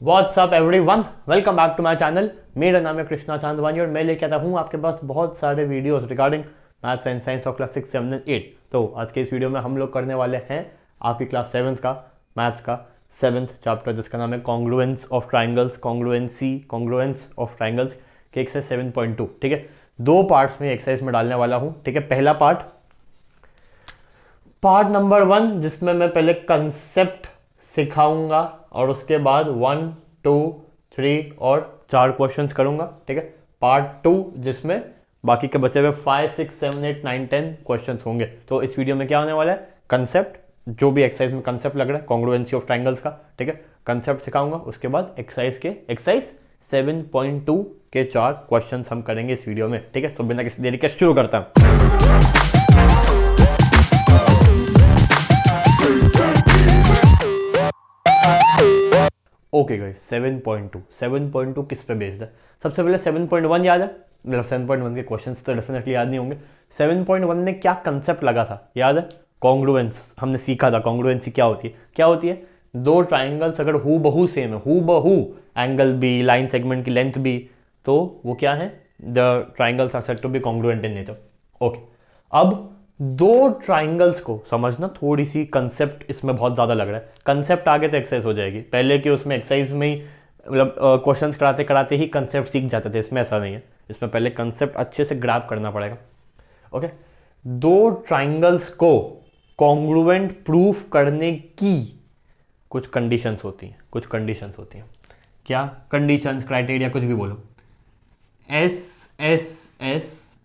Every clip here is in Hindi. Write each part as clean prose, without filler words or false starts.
WhatsApp everyone, welcome back to my channel. मेरा नाम है कृष्णा चांदवानी और मैं लेके आता हूँ आपके पास बहुत सारे videos regarding maths and science for class 6, 7 and 8। तो आज के इस वीडियो में हम लोग करने वाले हैं आपकी क्लास 7th का मैथ्स का 7th चैप्टर, जिसका नाम है congruence of triangles, congruence of triangles के एक्सरसाइज 7.2। ठीक है, दो पार्ट्स में एक्सरसाइज में डालने वाला हूँ। ठीक है, पहला पार्ट नंबर 1, जिसमें मैं पहले कंसेप्ट सिखाऊंगा और उसके बाद 1, 2, 3 और 4 क्वेश्चंस करूंगा। ठीक है, पार्ट 2 जिसमें बाकी के बचे हुए 5, 6, 7, 8, 9, 10 क्वेश्चंस होंगे। तो इस वीडियो में क्या होने वाला है, कंसेप्ट, जो भी एक्सरसाइज में कंसेप्ट लग रहा है कॉन्ग्रुएंसी ऑफ ट्रायंगल्स का। ठीक है, कंसेप्ट सिखाऊंगा, उसके बाद एक्सरसाइज 7.2 के 4 क्वेश्चंस हम करेंगे इस वीडियो में। ठीक है, सो बिना किसी देरी के शुरू करता हूं। ओके गाइस, 7.2 किस पे बेस्ड है? सबसे पहले 7.1 याद है? मतलब 7.1 के क्वेश्चंस तो डेफिनेटली याद नहीं होंगे। 7.1 में क्या कंसेप्ट लगा था याद है? कॉन्ग्रुएंस हमने सीखा था। कॉन्ग्रुएंसी क्या होती है? क्या होती है? दो ट्राइंगल्स अगर हूबहू सेम है, हूबहू, एंगल बी, लाइन सेगमेंट की लेंथ बी, तो वो क्या है? The triangles are said to be congruent in nature. Okay, अब दो ट्राइंगल्स को समझना, थोड़ी सी कंसेप्ट इसमें बहुत ज़्यादा लग रहा है। कंसेप्ट आगे तो एक्सरसाइज हो जाएगी, पहले कि उसमें एक्सरसाइज में ही मतलब क्वेश्चंस कराते कराते ही कंसेप्ट सीख जाते थे। इसमें ऐसा नहीं है, इसमें पहले कंसेप्ट अच्छे से ग्रैब करना पड़ेगा। ओके, दो ट्राइंगल्स को कॉन्ग्रुएंट प्रूफ करने की कुछ कंडीशंस होती हैं। क्या कंडीशंस, क्राइटेरिया, कुछ भी बोलो। S S S,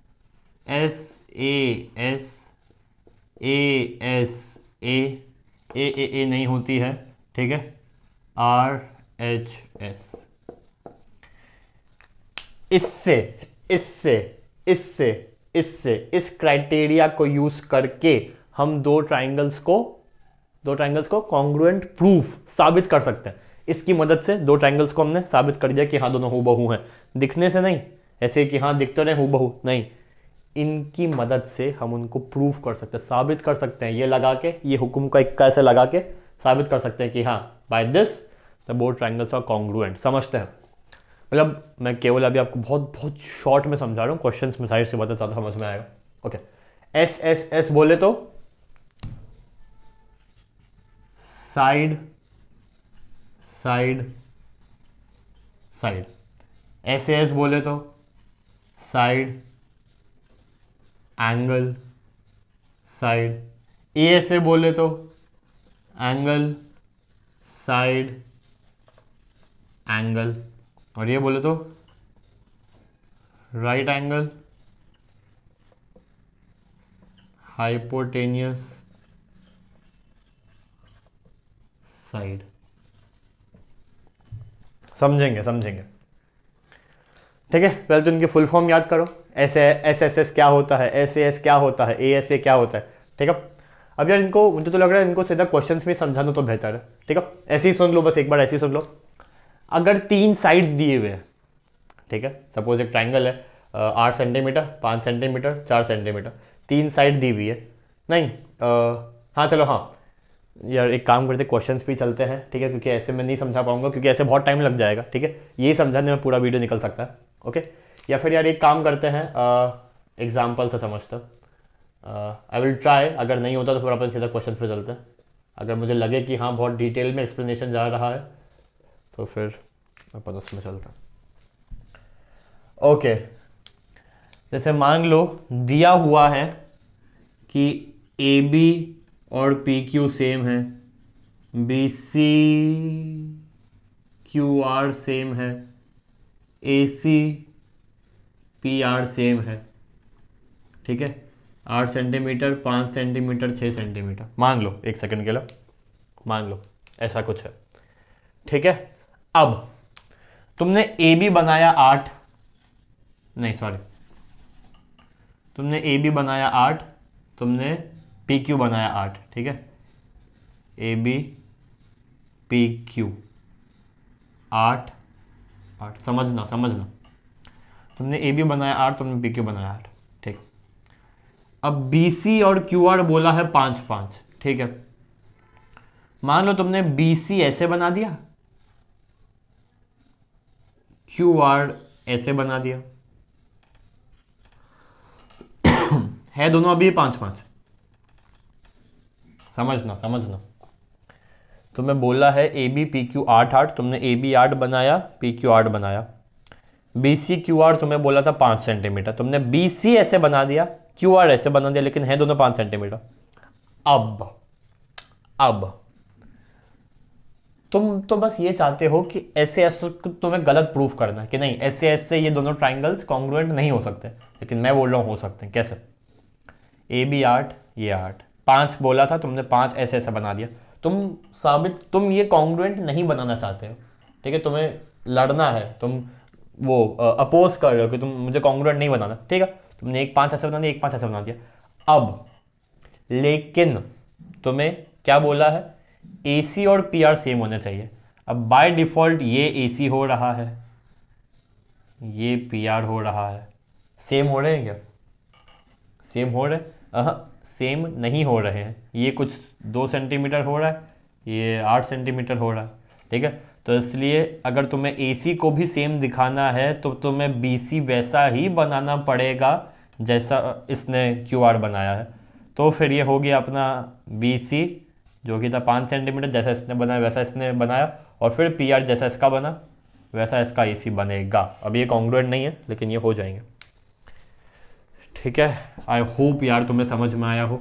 S A S, A S A नहीं होती है। ठीक है, आर एच एस। इस क्राइटेरिया को यूज करके हम दो ट्राइंगल्स को कॉन्ग्रुएंट प्रूफ साबित कर सकते हैं। इसकी मदद से दो ट्राइंगल्स को हमने साबित कर दिया कि हाँ दोनों हूबहू हैं, दिखने से नहीं, ऐसे कि हाँ दिखते रहे हूबहू नहीं, इनकी मदद से हम उनको प्रूफ कर सकते हैं, साबित कर सकते हैं। ये लगा के, ये हुक्म का इक्का ऐसे लगा के साबित कर सकते हैं कि हाँ by this the both triangles are congruent. समझते हैं? मतलब मैं केवल अभी आपको बहुत बहुत शॉर्ट में समझा रहा हूँ, क्वेश्चंस में साइड से बहुत ज़्यादा समझ में आएगा। ओके, एस एस एस बोले तो side side side, S S बोले तो साइड एंगल साइड, ए से बोले तो एंगल साइड एंगल, और ये बोले तो राइट एंगल हाइपोटेनियस साइड। समझेंगे। ठीक है, पहले तो इनकी फुल फॉर्म याद करो। एस एस क्या होता है, एस एस क्या होता है, ए एस ए क्या होता है। ठीक है, अब यार इनको, मुझे तो लग रहा है इनको सीधा क्वेश्चंस में समझाना तो बेहतर है। ठीक है, ऐसे ही सुन लो, बस एक बार ऐसे ही सुन लो। अगर 3 साइड्स दिए हुए हैं, ठीक है, सपोज एक ट्राइंगल है 8 सेंटीमीटर, 5 सेंटीमीटर, 4 सेंटीमीटर, 3 साइड दी हुई है। नहीं हाँ चलो, हाँ यार एक काम करते, क्वेश्चंस भी चलते हैं। ठीक है, क्योंकि ऐसे मैं नहीं समझा पाऊंगा, क्योंकि ऐसे बहुत टाइम लग जाएगा। ठीक है, यही समझाने में पूरा वीडियो निकल सकता है। ओके, या फिर यार एक काम करते हैं, एग्जाम्पल से समझते हैं। आई विल ट्राई, अगर नहीं होता तो फिर अपन सीधा क्वेश्चन पे चलते हैं। अगर मुझे लगे कि हाँ बहुत डिटेल में एक्सप्लेनेशन जा रहा है तो फिर अपन उसमें चलते हैं। ओके, जैसे मान लो दिया हुआ है कि ए बी और पी क्यू सेम है, B C Q R same है, A C P R same है। ठीक है, 8 सेंटीमीटर, 5 सेंटीमीटर, 6 सेंटीमीटर, मान लो, एक सेकंड के लिए मान लो ऐसा कुछ है। ठीक है, अब तुमने ए बी बनाया 8, नहीं सॉरी, तुमने ए बी बनाया 8, तुमने पी क्यू बनाया 8। ठीक है, ए बी पी क्यू 8 8, समझना, तुमने ए बी बनाया 8, तुमने पी क्यू बनाया 8। ठीक, अब बी सी और क्यू आर बोला है 5 5। ठीक है, मान लो तुमने बी सी ऐसे बना दिया क्यू आर ऐसे बना दिया है दोनों अभी 5-5। समझना तुम्हें बोला है ए बी पी क्यू 8-8, तुमने ए बी 8 बनाया, पी क्यू 8 बनाया। बी सी क्यू आर तुम्हें बोला था 5 सेंटीमीटर, तुमने बी सी ऐसे बना दिया, क्यू आर ऐसे बना दिया, लेकिन है दोनों 5 सेंटीमीटर। अब तुम तो बस ये चाहते हो कि ऐसे ऐसे तुम्हें गलत प्रूफ करना है कि नहीं ऐसे ऐसे ये दोनों ट्राइंगल्स कॉन्ग्रुएंट नहीं हो सकते, लेकिन मैं बोल रहा हूँ हो सकते हैं। कैसे? ए बी 8, ये 8, 5 बोला था तुमने, 5 ऐसे ऐसे बना दिया। तुम ये कॉन्ग्रुएंट नहीं बनाना चाहते हो, ठीक है, तुम्हें लड़ना है, तुम वो अपोज कर रहे हो कि तुम मुझे कॉन्ग्रुएंट नहीं बनाना, ठीक है। तुमने एक 5 ऐसे बना दिया, एक 5 ऐसे बना दिया। अब लेकिन तुम्हें क्या बोला है, ए सी और पी आर सेम होने चाहिए। अब बाय डिफॉल्ट ये ए सी हो रहा है, ये पी आर हो रहा है, सेम हो रहे हैं क्या? सेम हो रहे? सेम नहीं हो रहे हैं। ये कुछ 2 सेंटीमीटर हो रहा है, ये 8 सेंटीमीटर हो रहा है, ठीक है। तो इसलिए अगर तुम्हें ए सी को भी सेम दिखाना है तो तुम्हें बी सी वैसा ही बनाना पड़ेगा जैसा इसने क्यू आर बनाया है। तो फिर ये हो गया अपना बी सी जो कि था 5 सेंटीमीटर, जैसा इसने बनाया वैसा इसने बनाया, और फिर पी आर जैसा इसका बना वैसा इसका ए सी बनेगा। अब ये कॉन्ग्रुएंट नहीं है, लेकिन ये हो जाएंगे, ठीक है। आई होप यार तुम्हें समझ में आया हो,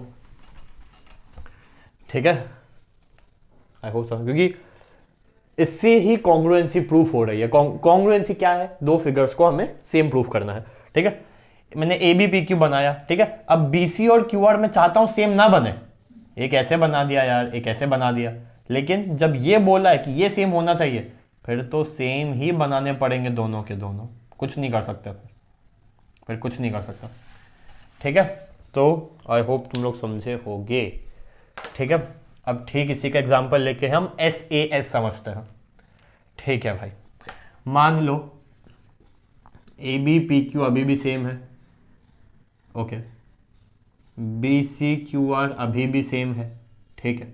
ठीक है। आई होप समझ, क्योंकि इससे ही कॉन्ग्रुएंसी प्रूफ हो रही है। कॉन्ग्रुएंसी क्या है? 2 फिगर्स को हमें सेम प्रूफ करना है, ठीक है। मैंने ए बी पी क्यू बनाया, ठीक है। अब बी सी और क्यू आर मैं चाहता हूं सेम ना बने, एक ऐसे बना दिया यार, एक ऐसे बना दिया, लेकिन जब ये बोला है कि ये सेम होना चाहिए, फिर तो सेम ही बनाने पड़ेंगे दोनों के दोनों, कुछ नहीं कर सकते, फिर कुछ नहीं कर सकता, ठीक है। तो आई होप तुम लोग समझे होगे, ठीक है। अब ठीक इसी का एग्जांपल लेके हम एस ए एस समझते हैं, ठीक है भाई। मान लो ए बी पी क्यू अभी भी सेम है, okay, B C Q R अभी भी सेम है, ठीक है,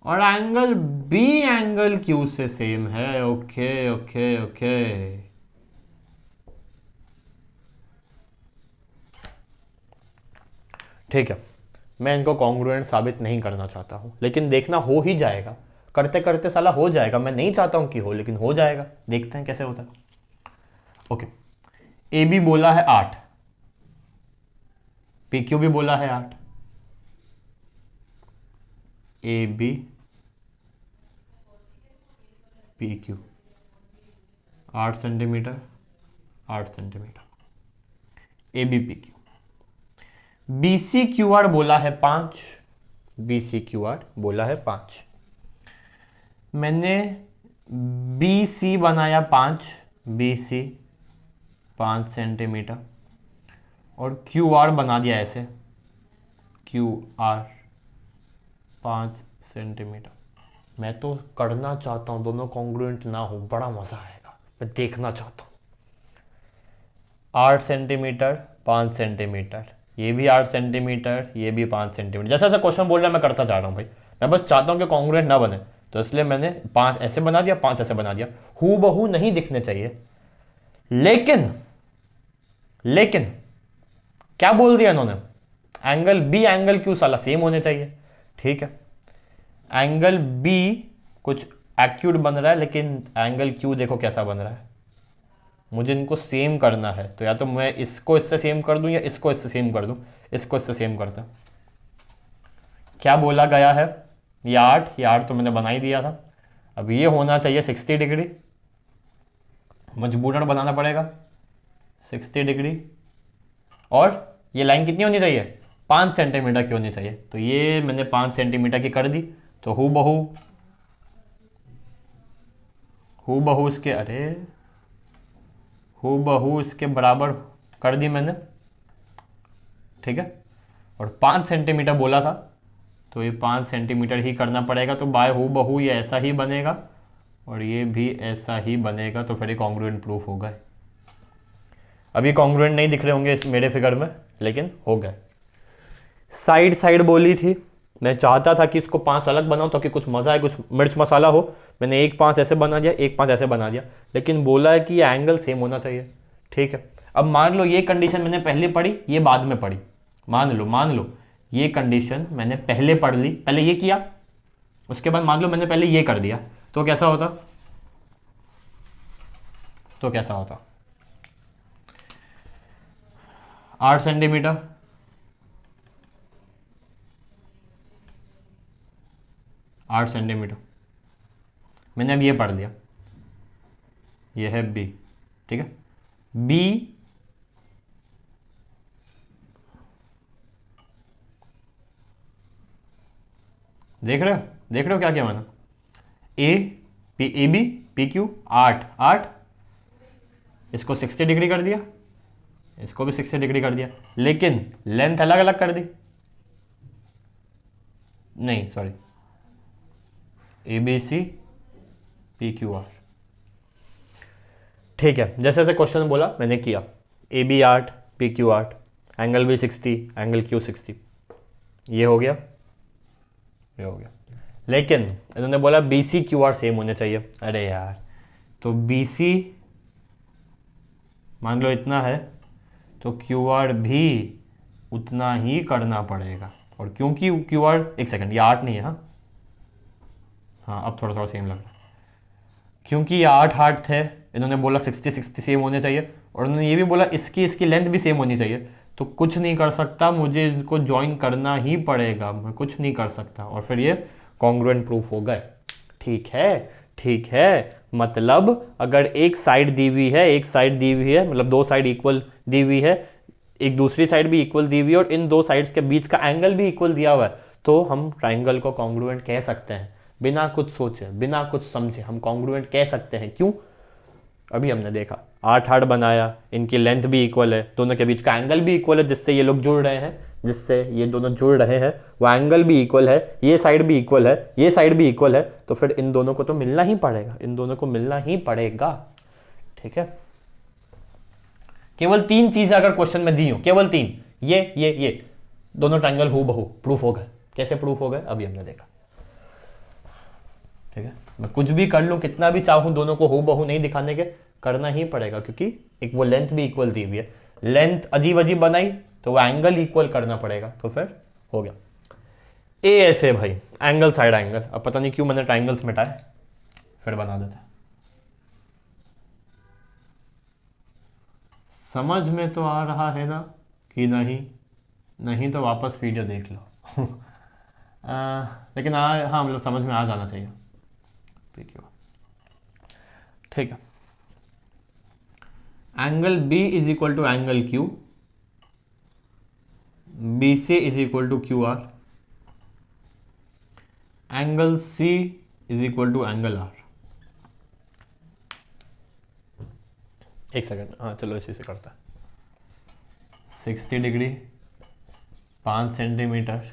और एंगल बी एंगल क्यू से सेम है, ओके ओके ओके। ठीक है, मैं इनको कॉन्ग्रुएंट साबित नहीं करना चाहता हूं, लेकिन देखना हो ही जाएगा, करते करते साला हो जाएगा। मैं नहीं चाहता हूं कि हो, लेकिन हो जाएगा, देखते हैं कैसे होता है। ओके, ए बी बोला है 8, पी क्यू भी बोला है 8, A B P Q 8 centimetre 8 centimetre, A B P Q. B C Q R बोला है 5, बी सी क्यू आर बोला है 5, मैंने बी सी बनाया 5, बी सी 5 सेंटीमीटर, और क्यू आर बना दिया ऐसे, क्यू आर 5 सेंटीमीटर। मैं तो करना चाहता हूँ दोनों कॉन्ग्रुएंट ना हो, बड़ा मज़ा आएगा, मैं देखना चाहता हूँ। 8 सेंटीमीटर 5 सेंटीमीटर, ये भी 8 सेंटीमीटर, ये भी 5 सेंटीमीटर। जैसा जैसा क्वेश्चन बोल रहा है मैं करता जा रहा हूँ भाई, मैं बस चाहता हूँ कि कॉन्ग्रुएंट ना बने, तो इसलिए मैंने 5 ऐसे बना दिया, 5 ऐसे बना दिया। हूबहू नहीं दिखने चाहिए, लेकिन क्या बोल दिया इन्होंने, एंगल बी एंगल क्यू साला सेम होने चाहिए, ठीक है। एंगल बी कुछ एक्यूट बन रहा है, लेकिन एंगल क्यू देखो कैसा बन रहा है। मुझे इनको सेम करना है, तो या तो मैं इसको इससे सेम कर दूं या इसको इससे सेम कर दूं, इसको इससे सेम करता। क्या बोला गया है, ये 8 तो मैंने बना ही दिया था। अब ये होना चाहिए 60 डिग्री, मजबूरन बनाना पड़ेगा 60 डिग्री, और ये लाइन कितनी होनी चाहिए, 5 सेंटीमीटर की होनी चाहिए। तो ये मैंने 5 सेंटीमीटर की कर दी, तो हूबहू इसके, अरे हूबहू इसके बराबर कर दी मैंने, ठीक है। और 5 सेंटीमीटर बोला था, तो ये 5 सेंटीमीटर ही करना पड़ेगा। तो बाय हूबहू ये ऐसा ही बनेगा और ये भी ऐसा ही बनेगा, तो फिर ये कॉन्ग्रुएंट प्रूफ होगा। अभी कॉन्ग्रुएंट नहीं दिख रहे होंगे इस मेरे फिगर में, लेकिन हो गए। साइड साइड बोली थी, मैं चाहता था कि इसको 5 अलग बनाऊं ताकि कुछ मज़ा आए, कुछ मिर्च मसाला हो। मैंने एक 5 ऐसे बना दिया, एक 5 ऐसे बना दिया, लेकिन बोला है कि ये एंगल सेम होना चाहिए। ठीक है, अब मान लो ये कंडीशन मैंने पहले पढ़ी, ये बाद में पढ़ी। मान लो ये कंडीशन मैंने पहले पढ़ ली, पहले ये किया, उसके बाद मान लो मैंने पहले ये कर दिया, तो कैसा होता? 8 सेंटीमीटर, 8 सेंटीमीटर। मैंने अब ये पढ़ लिया, ये है बी। ठीक है, बी देख रहे हो क्या क्या मैंने? ए बी पी क्यू 8, इसको 60 डिग्री कर दिया, इसको भी 60 डिग्री कर दिया, लेकिन लेंथ अलग अलग कर दी। नहीं sorry, A B C P Q R. ठीक है, जैसे जैसे क्वेश्चन बोला मैंने किया, A B 8 P Q 8, angle B 60, angle Q 60, ये हो गया, ये हो गया। लेकिन इन्होंने बोला B C Q R same होने चाहिए। अरे यार, तो बी सी मान लो इतना है, तो क्यू आर भी उतना ही करना पड़ेगा। और क्योंकि क्यू आर, एक सेकंड, ये 8 नहीं है, हाँ अब थोड़ा थोड़ा सेम लग रहा है, क्योंकि ये 8 थे, इन्होंने बोला 60 सेम होने चाहिए, और उन्होंने ये भी बोला इसकी लेंथ भी सेम होनी चाहिए। तो कुछ नहीं कर सकता, मुझे इनको ज्वाइन करना ही पड़ेगा, मैं कुछ नहीं कर सकता, और फिर ये कॉन्ग्रुएंट प्रूफ हो गए। ठीक है, मतलब अगर एक साइड दी हुई है, एक साइड दी हुई है, मतलब दो साइड इक्वल दी हुई है, एक दूसरी साइड भी इक्वल दी हुई है, और इन दो साइड्स के बीच का एंगल भी इक्वल दिया हुआ है, तो हम ट्राइंगल को कॉन्ग्रुएंट कह सकते हैं। बिना कुछ सोचे, बिना कुछ समझे हम कॉन्ग्रुएंट कह सकते हैं। क्यों? अभी हमने देखा 8 बनाया, इनकी लेंथ भी इक्वल है, दोनों के बीच का एंगल भी इक्वल है, जिससे ये लोग जुड़ रहे हैं, जिससे ये दोनों जुड़ रहे हैं, वो एंगल भी इक्वल है, ये साइड भी इक्वल है, ये साइड भी इक्वल है, तो फिर इन दोनों को तो मिलना ही पड़ेगा, इन दोनों को मिलना ही पड़ेगा। ठीक है, केवल 3 चीजें अगर क्वेश्चन में दी हो, केवल 3, ये दोनों ट्राइंगल हूबहू प्रूफ हो गए। कैसे प्रूफ हो गए अभी हमने देखा। ठीक है, मैं कुछ भी कर लूं, कितना भी चाहूं दोनों को हूबहू नहीं दिखाने के, करना ही पड़ेगा, क्योंकि एक वो लेंथ भी इक्वल दी हुई है। लेंथ अजीब अजीब बनाई तो वो एंगल इक्वल करना पड़ेगा, तो फिर हो गया। ए ऐसे भाई, एंगल साइड एंगल, अब पता नहीं क्यों मैंने ट्राइंगल्स मिटाए, फिर बना देते। समझ में तो आ रहा है ना कि नहीं तो वापस वीडियो देख लो। लेकिन हाँ, मतलब समझ में आ जाना चाहिए। ठीक है, angle B is equal to angle Q, B C is equal to Q R, angle C is equal to angle R. एक सेकंड, हाँ चलो इसी से करता है। 60 डिग्री 5 सेंटीमीटर,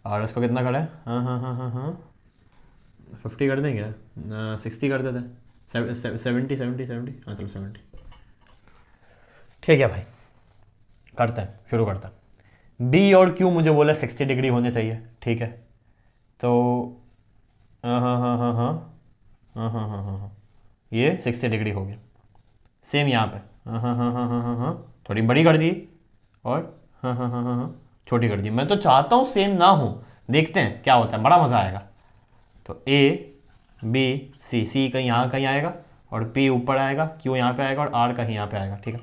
और इसको कितना करें? हाँ 50 कर देंगे, 60 कर देते हैं, 70, हाँ चलो 70। ठीक है भाई, करते हैं, शुरू करते हैं। बी और क्यू मुझे बोला 60 डिग्री होने चाहिए। ठीक है, तो हाँ, ये 60 डिग्री हो गया। सेम यहाँ पे हाँ, थोड़ी बड़ी कर दी, और हाँ छोटी कर दी। मैं तो चाहता हूँ सेम ना हो, देखते हैं क्या होता है, बड़ा मज़ा आएगा। तो ए बी सी कहीं यहाँ कहीं आएगा, और पी ऊपर आएगा, क्यू यहाँ पे आएगा, और आर कहीं यहाँ पे आएगा। ठीक है,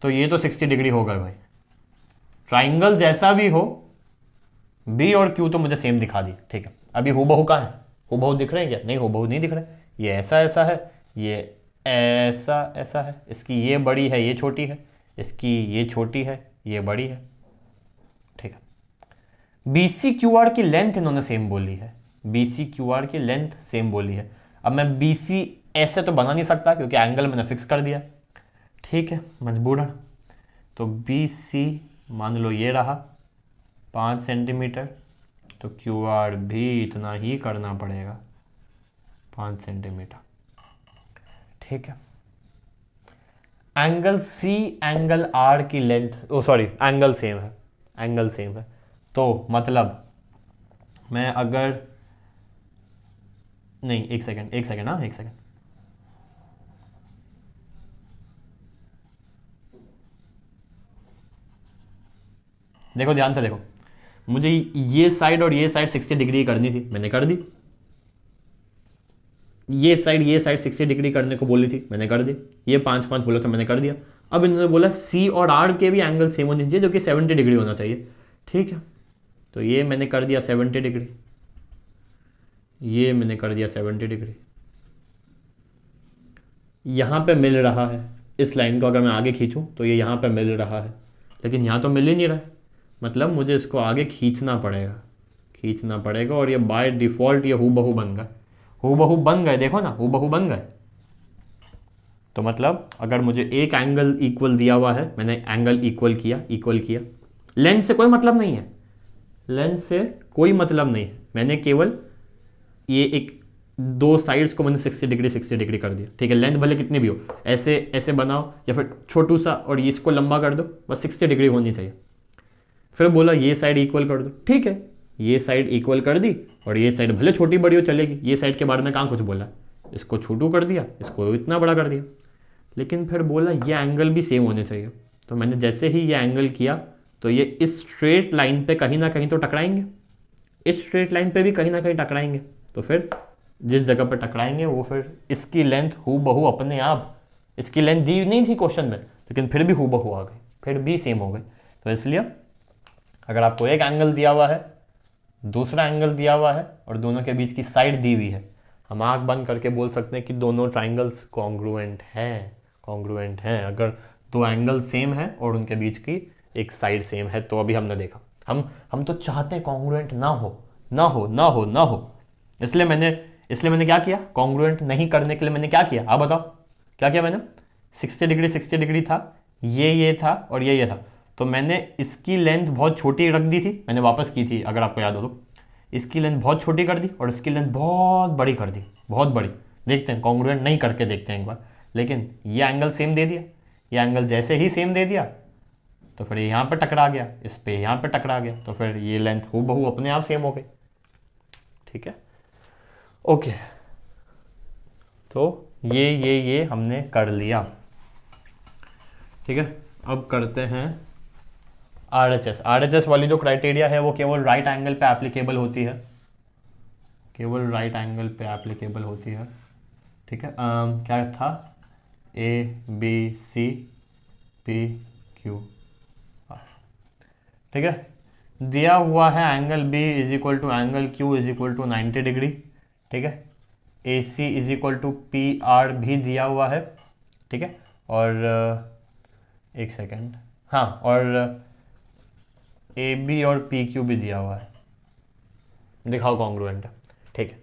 तो ये तो 60 डिग्री हो गए भाई। ट्राइंगल जैसा भी हो, बी और क्यू तो मुझे सेम दिखा दी। ठीक है, अभी हूबहू कहाँ है? हूबहू दिख रहे हैं क्या? नहीं, हूबहू नहीं दिख रहे। ये ऐसा है, ये ऐसा है, इसकी ये बड़ी है, ये छोटी है, इसकी ये छोटी है, ये बड़ी है। ठीक है, बी सी क्यू आर की लेंथ इन्होंने सेम बोली है, बी सी क्यू आर की लेंथ सेम बोली है। अब मैं बी सी ऐसे तो बना नहीं सकता, क्योंकि एंगल मैंने फिक्स कर दिया। ठीक है, मजबूरन। तो बी सी मान लो ये रहा 5 सेंटीमीटर, तो क्यू आर भी इतना ही करना पड़ेगा, 5 सेंटीमीटर। ठीक है, एंगल सी एंगल आर की लेंथ, एंगल सेम है, तो मतलब मैं अगर, नहीं एक सेकेंड, हाँ एक सेकेंड, देखो ध्यान से देखो, मुझे ये साइड और ये साइड 60 डिग्री करनी थी, मैंने कर दी। ये साइड 60 डिग्री करने को बोली थी, मैंने कर दी। ये 5 5 बोला था, मैंने कर दिया। अब इन्होंने बोला सी और आर के भी एंगल सेम होने चाहिए, जो कि 70 डिग्री होना चाहिए। ठीक है, तो ये मैंने कर दिया 70 डिग्री, ये मैंने कर दिया 70 डिग्री। यहाँ पे मिल रहा है, इस लाइन को अगर मैं आगे खींचूँ तो ये यहाँ पे मिल रहा है, लेकिन यहाँ तो मिल ही नहीं रहा है। मतलब मुझे इसको आगे खींचना पड़ेगा, और ये बाय डिफ़ॉल्ट ये हूबहू बन गए, हूबहू बन गए, देखो ना हूबहू बन गए। तो मतलब अगर मुझे एक एंगल इक्वल दिया हुआ है, मैंने एंगल इक्वल किया, लेंथ से कोई मतलब नहीं है, मैंने केवल ये एक दो साइड्स को मैंने 60 डिग्री कर दिया। ठीक है, लेंथ भले कितनी भी हो, ऐसे ऐसे बनाओ या फिर छोटू सा और ये इसको लंबा कर दो, बस 60 डिग्री होनी चाहिए। फिर बोला ये साइड इक्वल कर दो, ठीक है, ये साइड इक्वल कर दी, और ये साइड भले छोटी बड़ी हो चलेगी, ये साइड के बारे में कहाँ कुछ बोला, इसको छोटू कर दिया, इसको इतना बड़ा कर दिया। लेकिन फिर बोला ये एंगल भी सेम होने चाहिए, तो मैंने जैसे ही ये एंगल किया तो ये इस स्ट्रेट लाइन पे कहीं ना कहीं तो टकराएंगे, इस स्ट्रेट लाइन पे भी कहीं ना कहीं टकराएंगे। तो फिर जिस जगह पर टकराएंगे वो फिर इसकी लेंथ हूबहू अपने आप, इसकी लेंथ दी नहीं थी क्वेश्चन में, लेकिन फिर भी हूबहू आ गई, फिर भी सेम हो गई। तो इसलिए अगर आपको एक एंगल दिया हुआ है, दूसरा एंगल दिया हुआ है, और दोनों के बीच की साइड दी हुई है, हम आँख बंद करके बोल सकते हैं कि दोनों ट्राइंगल्स कॉन्ग्रुएंट हैं। अगर दो एंगल सेम है और उनके बीच की एक साइड सेम है, तो अभी हमने देखा। हम तो चाहते हैं कॉन्ग्रुएंट ना हो। इसलिए मैंने क्या किया, कॉन्ग्रुएंट नहीं करने के लिए मैंने क्या किया, आप बताओ क्या किया मैंने। 60 डिग्री था, ये था और ये था, तो मैंने इसकी लेंथ बहुत छोटी रख दी थी, मैंने वापस की थी अगर आपको याद हो तो। इसकी लेंथ बहुत छोटी कर दी और इसकी लेंथ बहुत बड़ी कर दी, बहुत बड़ी। देखते हैं कॉन्ग्रुएंट नहीं करके देखते हैं एक बार। लेकिन ये एंगल सेम दे दिया, ये एंगल जैसे ही सेम दे दिया तो फिर यहाँ पर टकरा गया, इस पे यहाँ पर टकरा गया, तो फिर ये लेंथ हूबहू अपने आप सेम हो गई। ठीक है, ओके, तो ये हमने कर लिया। ठीक है, अब करते हैं RHS वाली जो क्राइटेरिया है वो केवल राइट एंगल पे एप्लीकेबल होती है, ठीक है, क्या था, ABCPQ। ठीक है, दिया हुआ है angle B is equal to angle Q is equal to 90 degree. ठीक है, AC is equal to PR भी दिया हुआ है। ठीक है, और एक सेकेंड, हाँ, और AB और PQ भी दिया हुआ है, दिखाओ कॉन्ग्रुएंट है। ठीक है,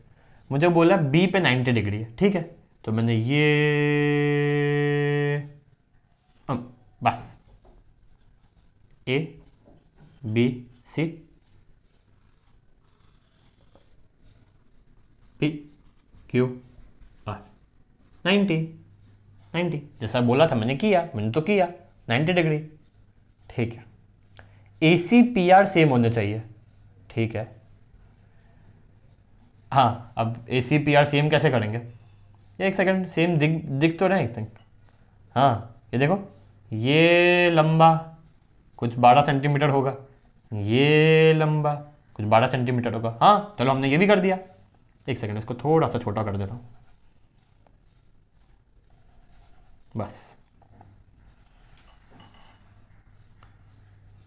मुझे बोला B पे 90 डिग्री है। ठीक है, तो मैंने ये बस ABC PQR 90 जैसा बोला था मैंने तो किया 90 डिग्री। ठीक है, ACPR सेम होने चाहिए। ठीक है, हाँ, अब ACPR सेम कैसे करेंगे, एक सेकंड, सेम दिख तो रहे एक थिंक। हाँ, ये देखो, ये लंबा कुछ 12 सेंटीमीटर होगा, ये लंबा कुछ 12 सेंटीमीटर होगा। हाँ, चलो हमने ये भी कर दिया। एक सेकंड, इसको थोड़ा सा छोटा कर देता हूँ, बस।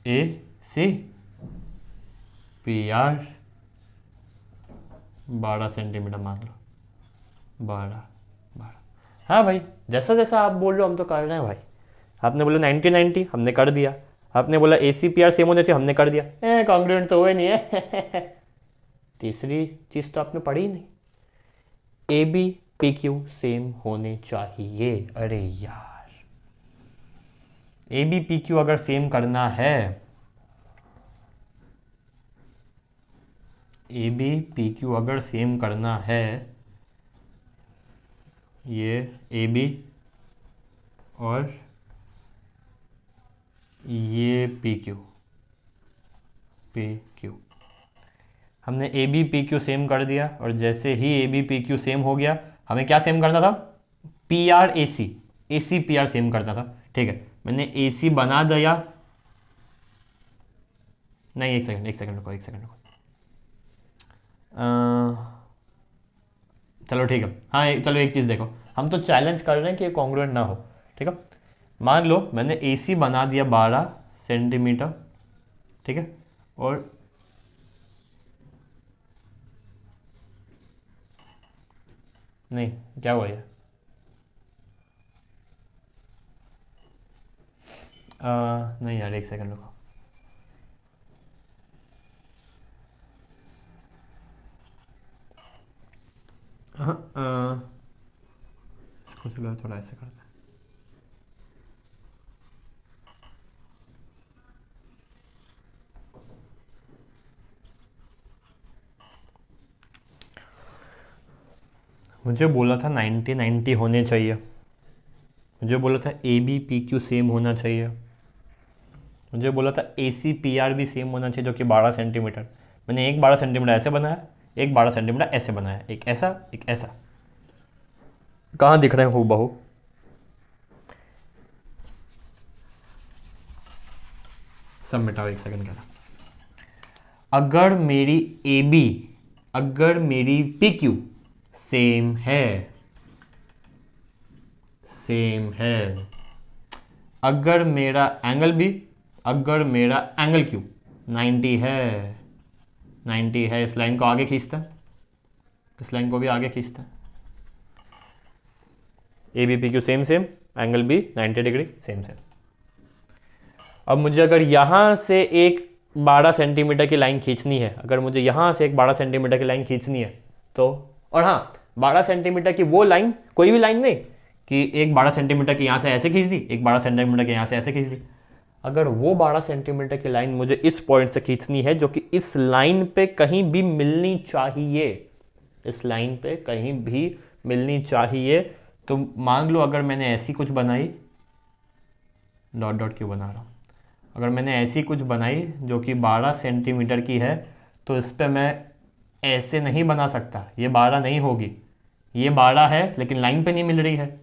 ACPR 12 सेंटीमीटर मान लो, 12। हाँ भाई, जैसा जैसा आप बोल रहे हो हम तो कर रहे हैं भाई। आपने बोला 90 हमने कर दिया, आपने बोला ACPR सेम होने चाहिए, हमने कर दिया। कॉन्ग्रुएंट तो हुए नहीं है। तीसरी चीज़ तो आपने पढ़ी ही नहीं, ABPQ सेम होने चाहिए। अरे यार, ABPQ अगर सेम करना है, ABPQ अगर सेम करना है, ये AB और ये PQ, पी क्यू। हमने A B P Q same कर दिया, और जैसे ही A B P Q same हो गया, हमें क्या सेम करना था? P R A C, A C P R same करना था। ठीक है, मैंने ए सी बना दिया। नहीं, एक सेकंड रुको। चलो ठीक है, हाँ चलो एक चीज़ देखो, हम तो चैलेंज कर रहे हैं कि ये कॉन्ग्रुएंट ना हो। ठीक है, मान लो मैंने ए सी बना दिया 12 सेंटीमीटर। ठीक है, और नहीं, क्या हुआ ये? नहीं यार, एक सेकंड रुको। इसको चलो थोड़ा ऐसे करते हैं। मुझे बोला था 90-90 होने चाहिए। मुझे बोला था A B P Q same होना चाहिए। मुझे बोला था ए सी पी आर भी सेम होना चाहिए, जो कि 12 सेंटीमीटर। मैंने एक 12 सेंटीमीटर ऐसे बनाया, एक 12 सेंटीमीटर ऐसे बनाया, एक ऐसा एक ऐसा। कहाँ दिख रहे हैं हूबहू? सब मिटाओ, एक सेकंड का। अगर मेरी ए बी, अगर मेरी पी क्यू सेम है, अगर मेरा एंगल बी, अगर मेरा एंगल क्यू 90 है, 90 है, इस लाइन को आगे खींचता है, इस लाइन को भी आगे खींचता है। A B P Q same, angle B 90 degree same. अब मुझे अगर यहाँ से एक 12 सेंटीमीटर की लाइन खींचनी है, अगर मुझे यहाँ से एक 12 सेंटीमीटर की लाइन खींचनी है तो, और हाँ 12 सेंटीमीटर की वो लाइन, कोई भी लाइन नहीं कि एक 12 सेंटीमीटर की यहाँ से ऐसे खींच दी, एक 12 सेंटीमीटर की यहाँ से ऐसे खींच दी। अगर वो 12 सेंटीमीटर की लाइन मुझे इस पॉइंट से खींचनी है, जो कि इस लाइन पे कहीं भी मिलनी चाहिए, इस लाइन पे कहीं भी मिलनी चाहिए, तो मान लो अगर मैंने ऐसी कुछ बनाई, डॉट डॉट क्यों बना रहा हूँ, अगर मैंने ऐसी कुछ बनाई जो कि 12 सेंटीमीटर की है, तो इस पर मैं ऐसे नहीं बना सकता, ये 12 नहीं होगी। ये 12 है लेकिन लाइन पे नहीं मिल रही है,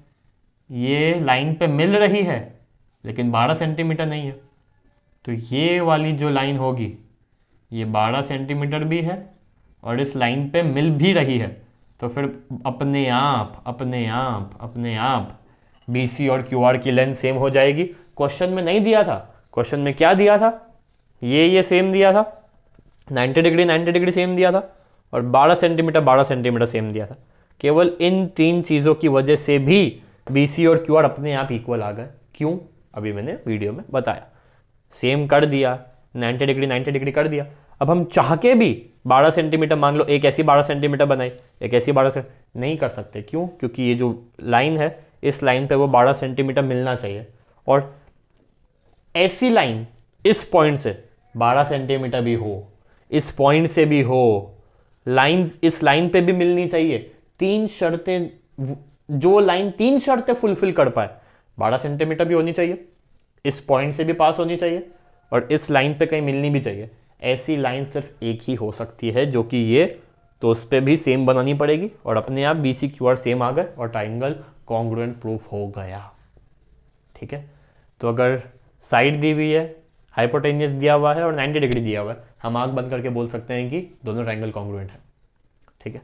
ये लाइन पे मिल रही है लेकिन 12 सेंटीमीटर नहीं है। तो ये वाली जो लाइन होगी, ये 12 सेंटीमीटर भी है और इस लाइन पे मिल भी रही है, तो फिर अपने आप बी सी और क्यू आर की लेंथ सेम हो जाएगी। क्वेश्चन में नहीं दिया था, क्वेश्चन में क्या दिया था? ये सेम दिया था, 90 डिग्री सेम दिया था, और 12 सेंटीमीटर सेम दिया था। केवल इन तीन चीज़ों की वजह से भी बी सी और क्यू आर अपने आप इक्वल आ गए। क्यों? अभी मैंने वीडियो में बताया। सेम कर दिया, 90 डिग्री कर दिया। अब हम चाह के भी 12 सेंटीमीटर, मान लो एक ऐसी 12 सेंटीमीटर बनाई, एक ऐसी 12 सेंटीमीटर नहीं कर सकते। क्यों? क्योंकि ये जो लाइन है, इस लाइन पे वो 12 सेंटीमीटर मिलना चाहिए, और ऐसी लाइन इस पॉइंट से 12 सेंटीमीटर भी हो, इस पॉइंट से भी हो, लाइंस इस लाइन पे भी मिलनी चाहिए। तीन शर्तें, जो लाइन तीन शर्तें फुलफिल कर पाए, 12 सेंटीमीटर भी होनी चाहिए, इस पॉइंट से भी पास होनी चाहिए, और इस लाइन पे कहीं मिलनी भी चाहिए। ऐसी लाइन सिर्फ एक ही हो सकती है, जो कि ये, तो उस पर भी सेम बनानी पड़ेगी, और अपने आप B C Q R same आ गए और ट्राइंगल कॉन्ग्रुएंट प्रूफ हो गया। ठीक है, तो अगर साइड दी हुई है, हाइपोटेन्यूस दिया हुआ है और 90 डिग्री दिया हुआ है, हम आंख बंद करके बोल सकते हैं कि दोनों ट्राइंगल कॉन्ग्रुएंट है। ठीक है,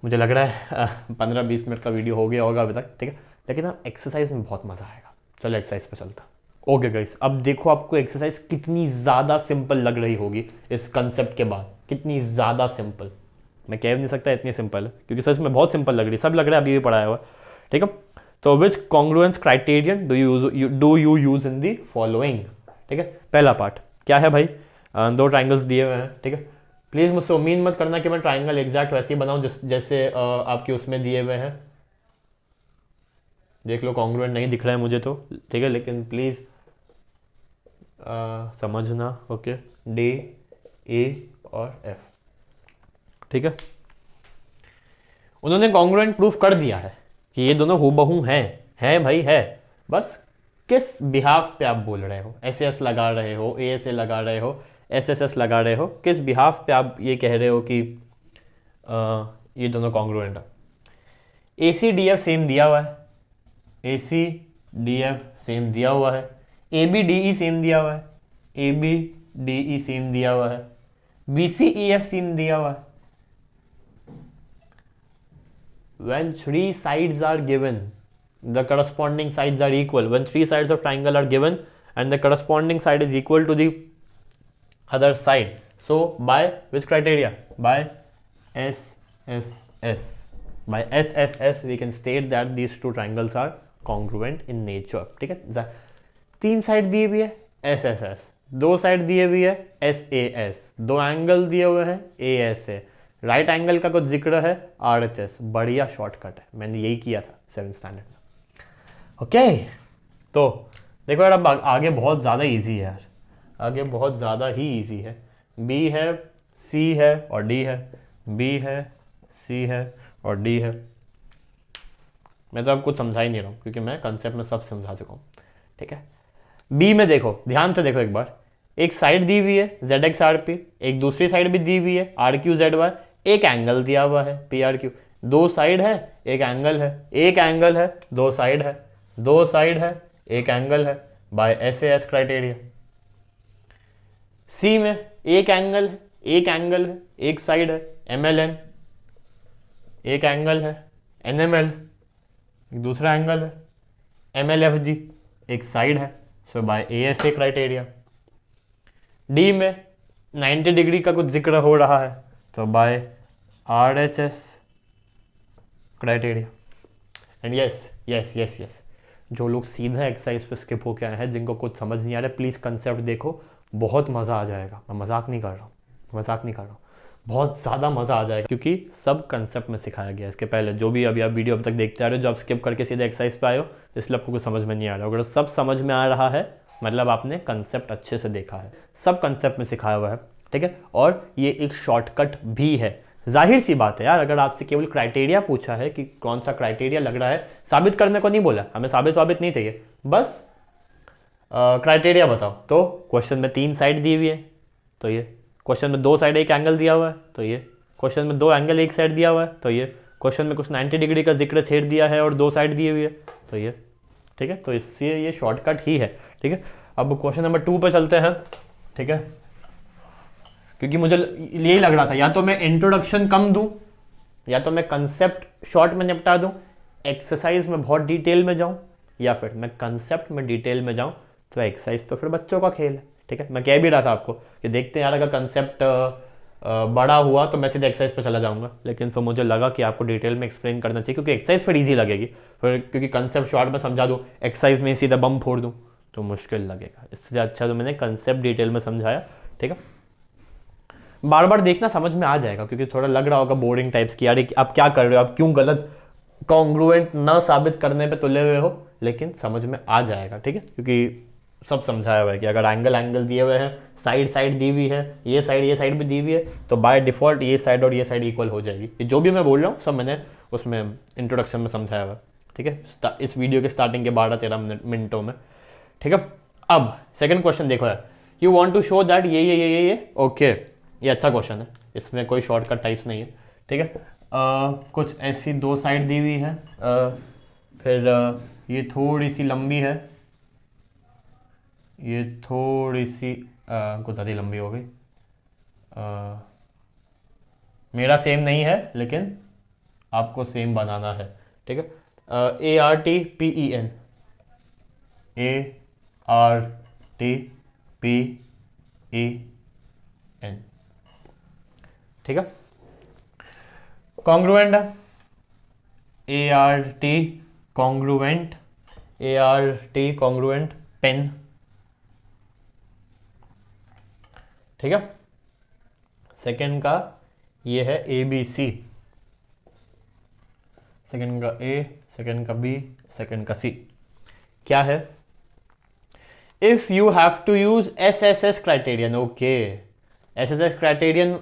मुझे लग रहा है 15-20 मिनट का वीडियो हो गया होगा अभी तक। ठीक है, लेकिन अब एक्सरसाइज में बहुत मज़ा आएगा। चलो एक्सरसाइज पे चलता। ओके गाइस, अब देखो आपको एक्सरसाइज कितनी ज़्यादा सिंपल लग रही होगी इस कंसेप्ट के बाद। कितनी ज़्यादा सिंपल, मैं कह नहीं सकता इतनी सिंपल है, क्योंकि सच में बहुत सिंपल लग रही है। सब लग रहा है अभी भी पढ़ाया हुआ। ठीक है, तो which congruence criterion do you use in the following. ठीक है, पहला पार्ट क्या है भाई? दो ट्राइंगल्स दिए हुए हैं। ठीक है, प्लीज़ मुझसे उम्मीद मत करना कि मैं ट्राइंगल एग्जैक्ट वैसे ही बनाऊं जैसे आपके उसमें दिए हुए हैं। देख लो, कॉन्ग्रुएंट नहीं दिख रहा है मुझे तो। ठीक है, लेकिन प्लीज़ समझना। ओके, डी, ए और एफ। ठीक है, उन्होंने कॉन्ग्रुएंट प्रूफ कर दिया है कि ये दोनों हूबहू हैं भाई, है। बस किस बिहाफ पे आप बोल रहे हो, एस एस लगा रहे हो, ए से लगा रहे हो, एस एस एस लगा रहे हो, किस बिहाफ पे आप ये कह रहे हो कि ये दोनों कॉन्ग्रुएंट है। A C D F same दिया हुआ है, A C D F same दिया हुआ है, A B D E same दिया हुआ है, A B D E same दिया हुआ है, B C E F same दिया हुआ है। When three sides are given, the corresponding sides are equal. When three sides of triangle are given and the corresponding side is equal to the other side. So by which criteria? By SSS. By SSS we can state that these two triangles are congruent in nature. ठीक है, तीन साइड दी हुई है SSS, दो साइड दिए हुई है SAS, दो एंगल दिए हुए हैं ASA, राइट एंगल का कुछ जिक्र है RHS। बढ़िया शॉर्टकट है, मैंने यही किया था 7th स्टैंडर्ड में। ओके, तो देखो यार अब आगे बहुत ज़्यादा इजी है यार, आगे बहुत ज़्यादा ही इजी है। B है, C है और D है, B है, C है और D है। मैं तो अब कुछ समझा ही नहीं रहा हूँ क्योंकि मैं कंसेप्ट में सब समझा चुका हूँ। ठीक है, B में देखो, ध्यान से देखो एक बार, एक साइड दी हुई है ZXRP, एक दूसरी साइड भी दी हुई है RQZY, एक एंगल दिया हुआ है PRQ, दो साइड है एक एंगल है, एक एंगल है दो साइड है, दो साइड है एक एंगल है, बाय SAS क्राइटेरिया। C में एक एंगल है, एक एंगल है, एक साइड है MLN, एक एंगल है NML, एक दूसरा एंगल है MLFG, एक साइड है, सो बाय ASA क्राइटेरिया। D में 90 डिग्री का कुछ जिक्र हो रहा है तो by RHS criteria. And yes yes yes yes, जो लोग सीधा एक्सरसाइज पे स्किप होके आए हैं, जिनको कुछ समझ नहीं आ रहा है, प्लीज़ कंसेप्ट देखो, बहुत मज़ा आ जाएगा। मैं मजाक नहीं कर रहा हूँ, मजाक नहीं कर रहा हूँ, बहुत ज़्यादा मज़ा आ जाएगा क्योंकि सब कंसेप्ट में सिखाया गया है इसके पहले। जो भी अभी आप वीडियो अब तक देखते आ रहे हो, जो आप स्किप करके सीधे एक्सरसाइज पे आए हो, इसलिए आपको कुछ समझ में नहीं आ रहा। अगर सब समझ में आ रहा है मतलब आपने कंसेप्ट अच्छे से देखा है, सब कंसेप्ट में सिखाया हुआ है। ठीक है, और ये एक शॉर्टकट भी है। जाहिर सी बात है यार, अगर आपसे केवल क्राइटेरिया पूछा है कि कौन सा क्राइटेरिया लग रहा है, साबित करने को नहीं बोला, हमें साबित वाबित नहीं चाहिए, बस क्राइटेरिया बताओ। तो क्वेश्चन में तीन साइड दी हुई है तो ये, क्वेश्चन में दो साइड एक एंगल दिया हुआ है तो ये, क्वेश्चन में दो एंगल एक साइड दिया हुआ है तो ये, क्वेश्चन में कुछ 90 डिग्री का जिक्र छेड़ दिया है और दो साइड दी हुई है तो ये। ठीक है, तो इससे ये शॉर्टकट ही है। ठीक है, अब क्वेश्चन नंबर 2 पे चलते हैं। ठीक है, क्योंकि मुझे यही लग रहा था, या तो मैं इंट्रोडक्शन कम दूं या तो मैं कंसेप्ट शॉर्ट में निपटा दूं, एक्सरसाइज में बहुत डिटेल में जाऊं, या फिर मैं कंसेप्ट में डिटेल में जाऊं, तो एक्सरसाइज तो फिर बच्चों का खेल है। ठीक है, मैं कह भी रहा था आपको कि देखते हैं यार, अगर कंसेप्ट बड़ा हुआ तो मैं सीधे एक्सरसाइज पर चला जाऊंगा, लेकिन फिर मुझे लगा कि आपको डिटेल में एक्सप्लेन करना चाहिए क्योंकि एक्सरसाइज फिर ईजी लगेगी। फिर क्योंकि कंसेप्ट शॉर्ट में समझा दूँ, एक्सरसाइज में सीधा बम फोड़ दूँ तो मुश्किल लगेगा, इससे अच्छा तो मैंने कंसेप्ट डिटेल में समझाया। ठीक है, बार बार देखना समझ में आ जाएगा क्योंकि थोड़ा लग रहा होगा बोरिंग टाइप्स की, यार आप क्या कर रहे हो, आप क्यों गलत कॉन्ग्रुएंट ना साबित करने पे तुले हुए हो, लेकिन समझ में आ जाएगा। ठीक है, क्योंकि सब समझाया हुआ है कि अगर एंगल दिए हुए हैं, साइड दी हुई है, ये साइड भी दी हुई है, तो बाय डिफ़ॉल्ट ये साइड और ये साइड इक्वल हो जाएगी। ये जो भी मैं बोल रहा हूँ सब मैंने उसमें इंट्रोडक्शन में समझाया हुआ है। ठीक है, इस वीडियो के स्टार्टिंग के 12-13 मिनटों में। ठीक है, अब सेकंड क्वेश्चन देखो यार, you want to show that ये ओके, ये अच्छा क्वेश्चन है, इसमें कोई शॉर्टकट टाइप्स नहीं है। ठीक है, कुछ ऐसी दो साइड दी हुई है, फिर ये थोड़ी सी लंबी है, ये थोड़ी सी कुछ ज़्यादा लंबी हो गई, मेरा सेम नहीं है लेकिन आपको सेम बनाना है। ठीक है, ARTPEN, ARTPEN। ठीक है, कॉन्ग्रुएंट है, ART congruent, ART congruent pen. ठीक है, सेकंड का ये है ABC, सेकंड का A, सेकंड का B, सेकंड का C। क्या है, if you have to use SSS criterion, okay, SSS criterion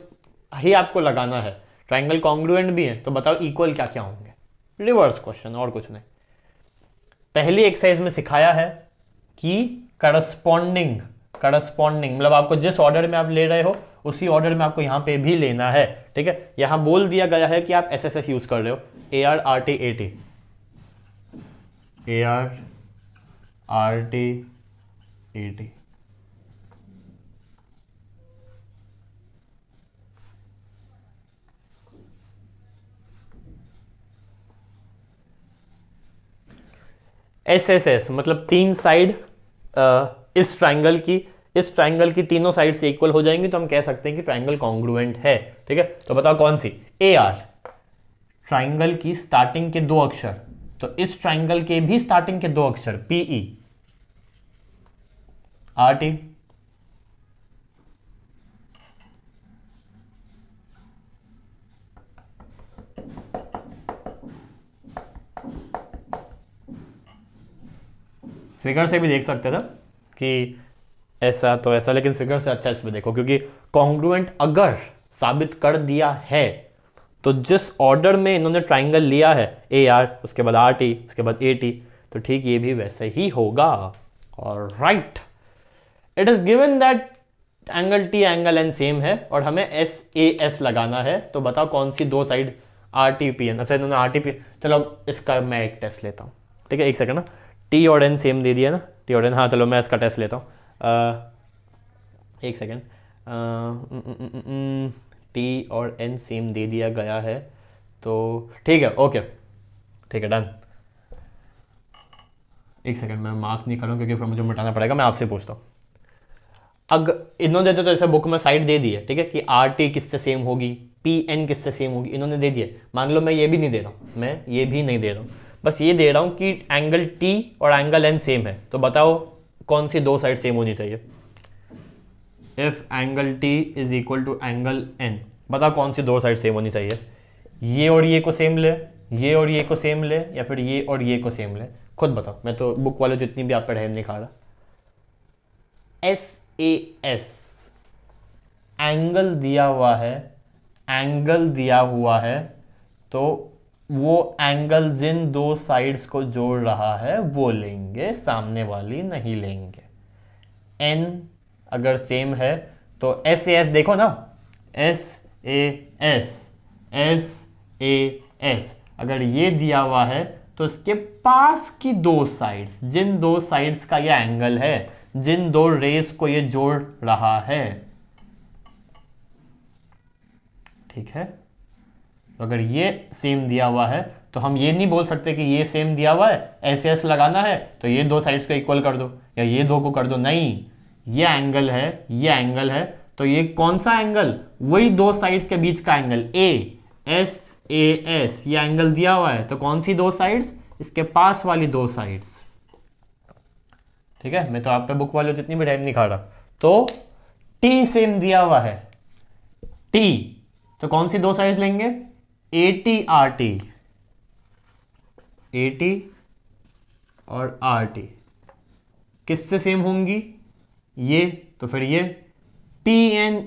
ही आपको लगाना है, ट्राइंगल कॉन्ग्रुएंट भी है, तो बताओ इक्वल क्या क्या होंगे। रिवर्स क्वेश्चन, और कुछ नहीं। पहली एक्सरसाइज में सिखाया है कि करस्पॉन्डिंग करस्पॉन्डिंग, मतलब आपको जिस ऑर्डर में आप ले रहे हो उसी ऑर्डर में आपको यहाँ पे भी लेना है, ठीक है। यहाँ बोल दिया गया है कि आप SSS यूज कर रहे हो, AR RT AT, AR RT AT, SSS मतलब तीन साइड इस ट्राइंगल की तीनों साइड से इक्वल हो जाएंगी तो हम कह सकते हैं कि ट्राइंगल कॉन्ग्रुएंट है, ठीक है। तो बताओ कौन सी, AR ट्राइंगल की स्टार्टिंग के दो अक्षर, तो इस ट्राइंगल के भी स्टार्टिंग के दो अक्षर PE RT, फिगर से भी देख सकते थे कि ऐसा तो ऐसा, लेकिन फिगर से अच्छा इसमें देखो, क्योंकि कॉन्ग्रुएंट अगर साबित कर दिया है तो जिस ऑर्डर में इन्होंने ट्राइंगल लिया है AR, उसके बाद RT, उसके बाद AT, तो ठीक ये भी वैसे ही होगा। और right, it is given that angle T angle N same है और हमें SAS लगाना है, तो बताओ कौन सी दो साइड RTPN, अच्छा इन्होंने RTP, चलो इसका मैं एक टेस्ट लेता हूँ, ठीक है, एक सेकंड ना, T और N सेम दे दिया ना, T और N, हाँ चलो मैं इसका टेस्ट लेता हूँ, एक सेकेंड, T और N सेम दे दिया गया है तो ठीक है, ओके ठीक है, डन। एक सेकंड मैं मार्क नहीं कर रहा हूँ क्योंकि फिर मुझे मिटाना पड़ेगा, मैं आपसे पूछता हूँ, अगर इन्होंने तो ऐसे बुक में साइड दे दी है, ठीक है, कि RT किससे सेम होगी, PN किससे सेम होगी, इन्होंने दे दिया, मान लो मैं ये भी नहीं दे रहा हूँ, मैं ये भी नहीं दे रहा हूँ, बस ये दे रहा हूँ कि एंगल T और एंगल N सेम है, तो बताओ कौन सी दो साइड सेम होनी चाहिए। If angle T is equal to angle N, बताओ कौन सी दो साइड सेम होनी चाहिए, ये और ये को सेम ले, ये और ये को सेम ले, या फिर ये और ये को सेम ले, खुद बताओ, मैं तो बुक वाले जितनी भी आप पढ़ाई नहीं खा रहा। SAS एंगल दिया हुआ है, एंगल दिया हुआ है, तो वो एंगल जिन दो साइड्स को जोड़ रहा है वो लेंगे, सामने वाली नहीं लेंगे। N अगर सेम है तो SAS देखो ना, SAS अगर ये दिया हुआ है तो इसके पास की दो साइड्स, जिन दो साइड्स का ये एंगल है, जिन दो रेस को ये जोड़ रहा है, ठीक है, तो अगर ये सेम दिया हुआ है तो हम ये नहीं बोल सकते कि ये सेम दिया हुआ है, SS लगाना है तो ये दो साइड्स को इक्वल कर दो या ये दो को कर दो, नहीं, ये एंगल है, ये एंगल है, तो ये कौन सा एंगल, वही दो साइड्स के बीच का एंगल SAS, ये एंगल दिया हुआ है तो कौन सी दो साइड्स, इसके पास वाली दो साइड्स, ठीक है। मैं तो आप पे बुक वाले जितनी भी टाइम नहीं खा रहा, तो T सेम दिया हुआ है, T तो कौन सी दो साइड्स लेंगे, AT और RT किससे सेम होंगी, ये, तो फिर ये PNEN,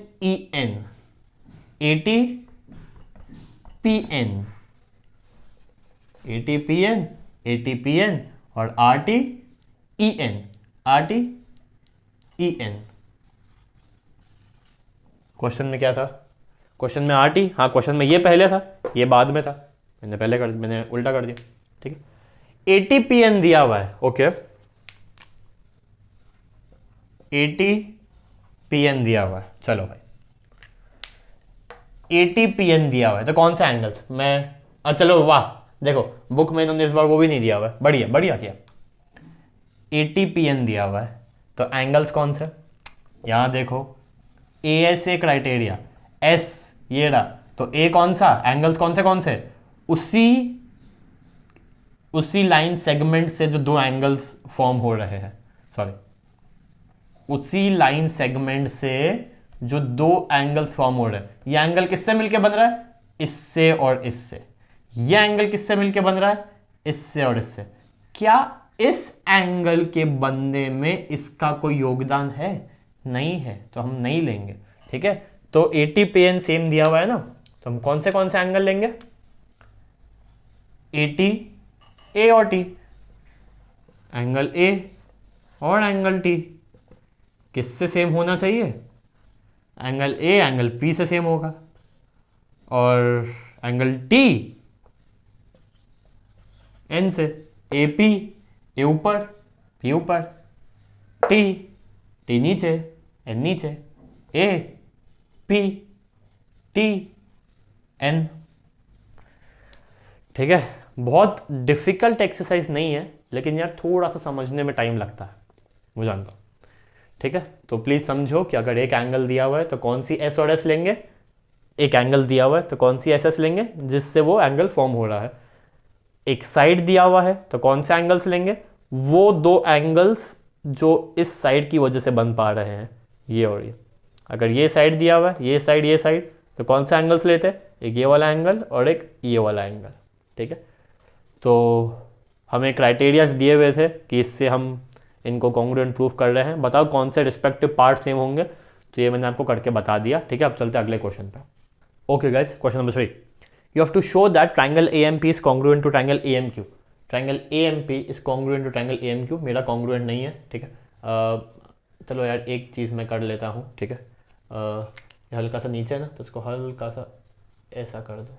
ATPN और RTEN। क्वेश्चन में क्या था, क्वेश्चन में RT, हाँ क्वेश्चन में ये पहले था, ये बाद में था, मैंने उल्टा कर दिया, ठीक है। ATPN दिया हुआ है, ओके, ATPN दिया हुआ है, चलो भाई ATPN दिया हुआ है तो कौन सा एंगल्स, मैं चलो वाह, देखो बुक में इन्होंने इस बार वो भी नहीं दिया हुआ है, बढ़िया बढ़िया किया, ATPN दिया हुआ है तो एंगल्स कौन से, यहां देखो ASA क्राइटेरिया, S ये रहा, तो A कौन सा, एंगल्स कौन से, उसी लाइन सेगमेंट से जो दो एंगल्स फॉर्म हो रहे हैं, सॉरी, उसी लाइन सेगमेंट से जो दो एंगल्स फॉर्म हो रहे हैं, ये एंगल किससे मिलके बन रहा है, इससे और इससे, ये एंगल किससे मिलके बन रहा है, इससे और इससे, क्या इस एंगल के बनने में इसका कोई योगदान है, नहीं है, तो हम नहीं लेंगे, ठीक है। तो ATPN सेम दिया हुआ है ना, तो हम कौन से एंगल लेंगे, AT, A और T, एंगल A और एंगल T किससे सेम होना चाहिए? एंगल ए एंगल पी से सेम होगा, और एंगल टी एन से। ए पी, ए ऊपर, पी ऊपर, टी, टी नीचे, एन नीचे, ए पी टी एन। ठीक है, बहुत डिफिकल्ट एक्सरसाइज नहीं है, लेकिन यार थोड़ा सा समझने में टाइम लगता है, मैं जानता हूँ। ठीक है, तो प्लीज़ समझो कि अगर एक एंगल दिया हुआ है तो कौन सी एस और एस लेंगे, एक एंगल दिया हुआ है तो कौन सी एस एस लेंगे जिससे वो एंगल फॉर्म हो रहा है, एक साइड दिया हुआ है तो कौन से एंगल्स लेंगे, वो दो एंगल्स जो इस साइड की वजह से बन पा रहे हैं, ये और ये। अगर ये साइड दिया हुआ है, ये साइड, तो कौन से एंगल्स लेते हैं, एक ये वाला एंगल और एक ये वाला एंगल। ठीक है, तो हमें क्राइटेरियाज दिए हुए थे कि इससे हम इनको कॉन्ग्रुएंट प्रूफ कर रहे हैं, बताओ कौन से रिस्पेक्टिव पार्ट सेम होंगे। तो ये मैंने आपको करके बता दिया। ठीक है, अब चलते हैं अगले क्वेश्चन पे। Okay guys, question number 3, you have to show that triangle AMP is congruent to triangle AMQ. Triangle AMP is congruent to triangle AMQ. मेरा congruent नहीं है। ठीक है, चलो यार एक चीज़ मैं कर लेता हूँ। ठीक है, ये हल्का सा नीचे है ना, तो इसको हल्का सा ऐसा कर दो,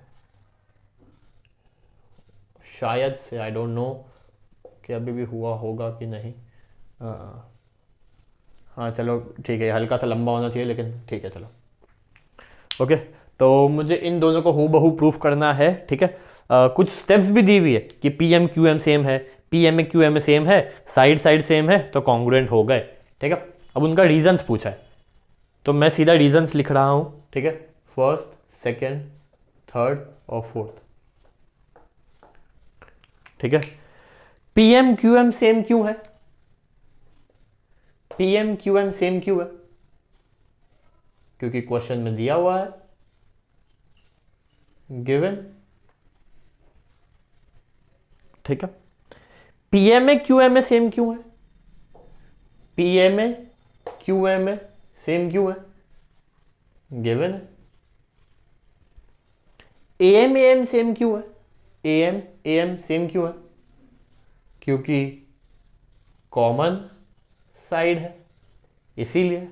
शायद से, आई डोंट नो कि अभी भी हुआ होगा कि नहीं। हाँ चलो ठीक है, हल्का सा लंबा होना चाहिए, लेकिन ठीक है चलो। ओके, तो मुझे इन दोनों को हूबहू प्रूफ करना है। ठीक है, कुछ स्टेप्स भी दी हुई है कि P M Q M same है, P M A Q M A same है, साइड साइड सेम है, तो कॉन्ग्रुएंट हो गए। ठीक है, अब उनका रीजंस पूछा है, तो मैं सीधा रीजंस लिख रहा हूँ। ठीक है, फर्स्ट, सेकेंड, थर्ड और फोर्थ। ठीक है, P M Q M same क्यों है? P M Q M same क्यों है? क्योंकि क्वेश्चन में दिया हुआ है, गिवन। ठीक है, पीएमए क्यूएमए सेम क्यों है? पीएमए क्यूएमए सेम क्यों है? गिवन है। एएम एएम सेम क्यों है? एएम एएम सेम क्यों है? क्योंकि कॉमन साइड है, इसीलिए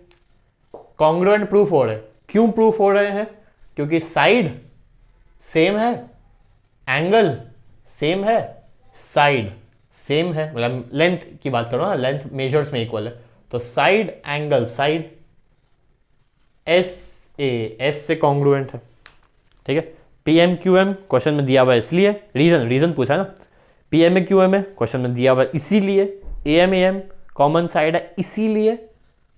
कॉन्ग्रुएंट प्रूफ हो रहे हैं। क्यों प्रूफ हो रहे हैं? क्योंकि साइड सेम है, एंगल सेम है, साइड सेम है, मतलब लेंथ की बात करो ना, लेंथ मेजर्स में इक्वल है, तो side angle side S S से कॉन्ग्रुएंट है। ठीक है, P M Q M question में दिया हुआ है इसलिए, रीजन पूछा ना, P M A Q M A question में दिया हुआ है इसीलिए, ए एम कॉमन साइड है इसीलिए,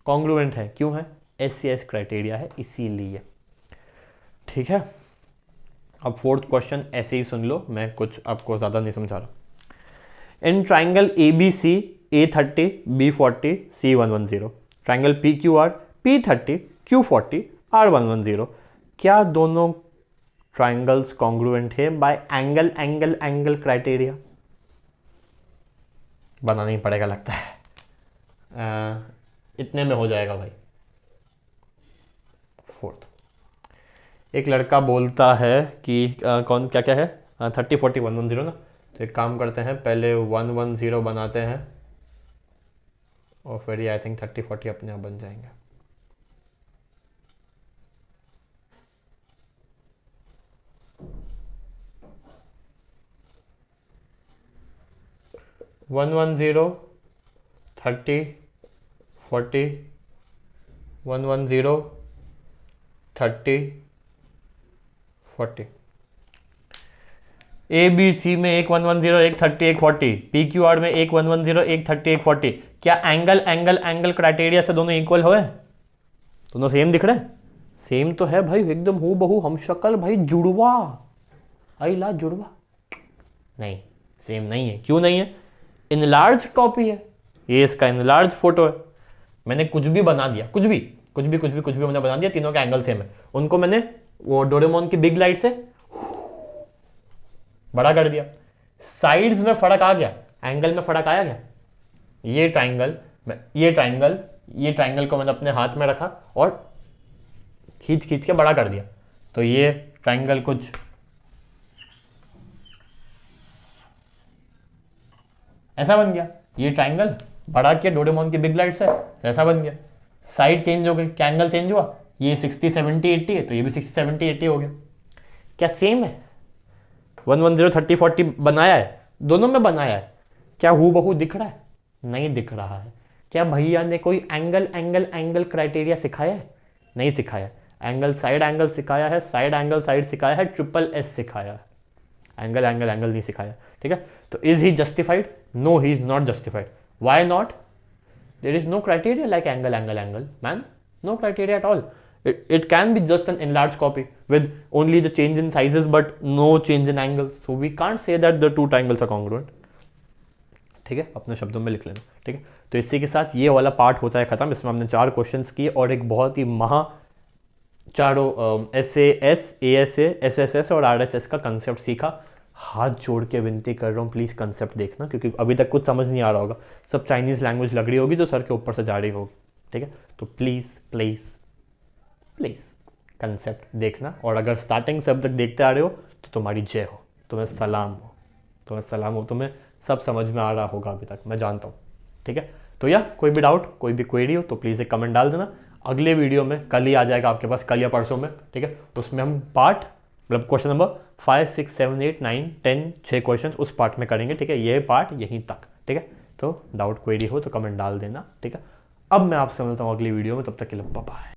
कॉन्ग्रुएंट है क्यों है? एस सी एस क्राइटेरिया है इसीलिए। ठीक है, अब फोर्थ क्वेश्चन ऐसे ही सुन लो, मैं कुछ आपको ज़्यादा नहीं समझा रहा। In triangle A B C A30 B40 C110, triangle PQR P30 Q40 R110, क्या दोनों ट्राइंगल्स कॉन्ग्रुएंट है by angle angle angle criteria? बनाना ही पड़ेगा लगता है, इतने में हो जाएगा भाई। फोर्थ, एक लड़का बोलता है कि कौन क्या क्या है, 30 40 110 ना, तो एक काम करते हैं, पहले 110 बनाते हैं और फिर ये आई थिंक 30 40 अपने आप बन जाएंगे। वन 30 40 110 30 40, ए बी सी में एक 110 एक 30 एक 40, पी क्यू आर में एक 110 एक 30 एक 40, क्या एंगल एंगल एंगल क्राइटेरिया से दोनों इक्वल हो? दोनों सेम दिख रहे हैं? सेम तो है भाई, एकदम हूबहू हम शक्ल भाई, जुड़वा, आई ला जुड़वा। नहीं, सेम नहीं है। क्यों नहीं है? इनलार्ज कॉपी है, ये इसका इनलार्ज फोटो है। मैंने कुछ भी बना दिया, कुछ भी मैंने बना दिया, तीनों का एंगल सेम है, उनको मैंने वो डोरेमोन की बिग लाइट से बड़ा कर दिया, साइड्स में फर्क आ गया, एंगल में फर्क आया क्या? ये ट्राइंगल को मैंने अपने हाथ में रखा और खींच के बड़ा कर दिया, तो ये ट्राइंगल कुछ ऐसा बन गया। ये ट्राइंगल बड़ा किया डोरेमोन की बिग लाइट से, ऐसा बन गया। साइड चेंज हो गई, क्या एंगल चेंज हुआ, ये 60 70 80 है तो ये भी 60 70 80 हो गया। क्या सेम है, 110 30 40 बनाया है, दोनों में बनाया है, क्या हूबहू दिख रहा है, नहीं दिख रहा है। क्या भैया ने कोई एंगल एंगल एंगल क्राइटेरिया सिखाया है, नहीं सिखाया। एंगल सिखाया है, साइड एंगल साइड सिखाया है, ट्रिपल एस सिखाया है, एंगल एंगल एंगल नहीं सिखाया। ठीक है, तो is he justified, no he is not justified. Why not, there is no criteria like angle angle angle man, no criteria at all. It can be just an enlarged copy with only the change in sizes but no change in angles. So we can't say that the two triangles are congruent. ठीक है, अपने शब्दों में लिख लेना। ठीक है, तो इसी के साथ ये वाला पार्ट होता है खत्म। इसमें हमने 4 क्वेश्चंस किए और एक बहुत ही चारों SAS, ASA, SSS और RHS का कंसेप्ट सीखा। हाथ जोड़ के विनती कर रहा हूँ, प्लीज़ कंसेप्ट देखना, क्योंकि अभी तक कुछ समझ नहीं आ रहा होगा, सब चाइनीज़ लैंग्वेज लग रही होगी जो सर के ऊपर से जा रही होगी। ठीक है, तो प्लीज़ प्लीज़ प्लीज़ कंसेप्ट देखना, और अगर स्टार्टिंग से अब तक देखते आ रहे हो तो तुम्हारी जय हो, तुम्हें सलाम हो, तुम्हें सब समझ में आ रहा होगा अभी तक, मैं जानता हूँ। ठीक है, तो या कोई भी डाउट, कोई भी क्वेरी हो तो प्लीज़ एक कमेंट डाल देना। अगले वीडियो में कल ही आ जाएगा आपके पास, कल या परसों में। ठीक है, उसमें हम पार्ट मतलब क्वेश्चन नंबर 5 6 7 8 9 10 6 क्वेश्चन उस पार्ट में करेंगे। ठीक है, ये पार्ट यहीं तक। ठीक है, तो डाउट क्वेरी हो तो कमेंट डाल देना। ठीक है, अब मैं आपसे मिलता हूँ अगली वीडियो में, तब तक के लिए बाय बाय।